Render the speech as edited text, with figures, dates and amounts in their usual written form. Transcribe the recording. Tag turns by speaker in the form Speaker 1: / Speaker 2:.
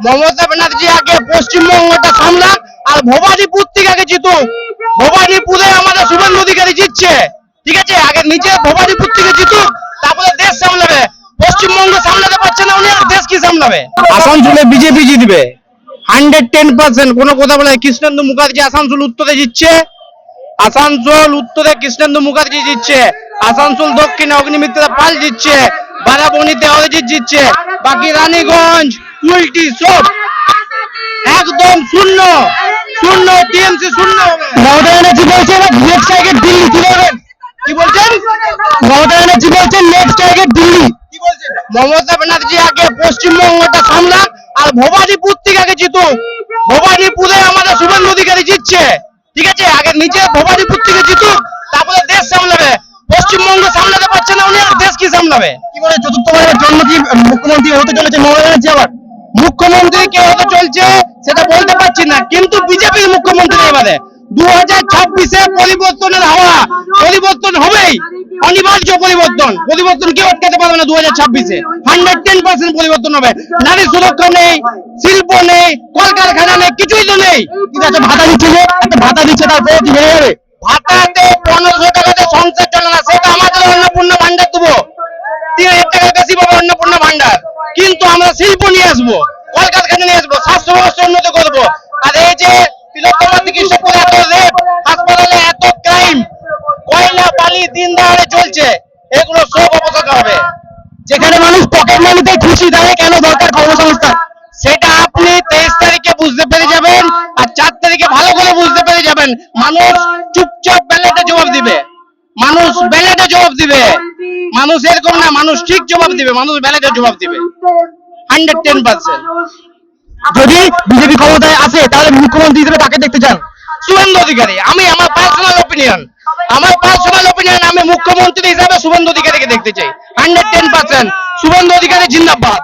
Speaker 1: মমতা ব্যানার্জি আগে পশ্চিমবঙ্গটা সামলাক আর ভবানীপুর থেকে আগে জিতুক। ভবানীপুরে আমাদের শুভেন্দু অধিকারী জিতছে, ঠিক আছে? আগে নিজে ভবানীপুর থেকে জিতুক, তারপরে দেশ সামলাবে। পশ্চিমবঙ্গ সামলাতে পারছে না উনি, আর দেশ কি সামলাবে? আসানসোলে বিজেপি জিতবে 110%, কোনো কথা বলে। কৃষ্ণেন্দু মুখার্জি আসানসোল উত্তরে জিতছে, আসানসোল উত্তরে কৃষ্ণেন্দু মুখার্জি জিতছে, আসানসোল দক্ষিণে অগ্নিমিত্রা পাল জিতছে, বারাবণীতে অরিজিৎ জিতছে, বাকি রানীগঞ্জ কুলটি সব একদম শূন্য শূন্য, টিএমসি শূন্য। মমতা ব্যানার্জি বলছেন নেক্সট টার্গেট দিল্লি, কি বলবেন? কি বলছেন মমতা ব্যানার্জি? বলছেন নেক্সট টার্গেট দিল্লি। কি বলছেন? মমতা ব্যানার্জি আগে পশ্চিমবঙ্গটা সামলাক আর ভবানীপুর থেকে আগে জিতুক। ভবানীপুরে আমাদের শুভেন্দু অধিকারী জিতছে, ঠিক আছে? আগে নিজে ভবানীপুর থেকে জিতুক, তারপরে দেশ সামলাবে। পশ্চিমবঙ্গ সামলাতে পারছে না উনি, আর দেশ কি সামলাবে? কি বলে চতুর্থবারের জন্য কি মুখ্যমন্ত্রী হতে চলেছে মমতা ব্যানার্জি? আবার মুখ্যমন্ত্রী কে হতে চলছে সেটা বলতে পারছি না, কিন্তু বিজেপির মুখ্যমন্ত্রী এবারে 2026-এ পরিবর্তনের হাওয়া, পরিবর্তন হবেই, অনিবার্য পরিবর্তন। পরিবর্তন কেউ আটকাতে পারবে না। 2026-এ 110% পরিবর্তন হবে। নারী সুরক্ষা নেই, শিল্প নেই, কলকারখানা নেই, কিছুই তো নেই। ঠিক আছে, ভাতা দিচ্ছে, যে একটা ভাতা দিচ্ছে, তারপরে কি বেড়ে যাবে? ভাতাতে 1500 টাকাতে সংসার চলে না, সেটা আমাদের অন্নপূর্ণা ভান্ডার দেবো, 3000 টাকা বেশি পাবো অন্নপূর্ণা ভান্ডার। কিন্তু আমরা শিল্প নিয়ে আসবো, কলকারখানা নিয়ে আসবো, স্বাস্থ্য ব্যবস্থা উন্নত করবো। আর এই যে তিলোত্তমা চিকিৎসা করে এত রেপ, হাসপাতালে এত ক্রাইম, কয়লা বালি দিন দাঁড়ে চলছে, এগুলো সব অবসাদ হবে। যেখানে মানুষ পকেট মানিতে খুশি, তাহলে কেন দরকার কর্মসংস্থান? সেটা আপনি 23 তারিখে বুঝতে পেরে যাবেন, আর 4 তারিখে ভালো করে বুঝতে পেরে যাবেন। মানুষ চুপচাপ ব্যালেটে জবাব দিবে, মানুষ ব্যালেটে জবাব দিবে। মানুষ এরকম না, মানুষ ঠিক জবাব দিবে, মানুষ ব্যালেটে জবাব দিবে 110%। যদি বিজেপি ক্ষমতায় আসে তাহলে মুখ্যমন্ত্রী হিসেবে কাকে দেখতে চান? শুভেন্দু অধিকারী। আমার পার্সোনাল অপিনিয়ন, আমি মুখ্যমন্ত্রী হিসাবে শুভেন্দু অধিকারীকে দেখতে চাই 110%। শুভেন্দু অধিকারী জিন্দাবাদ।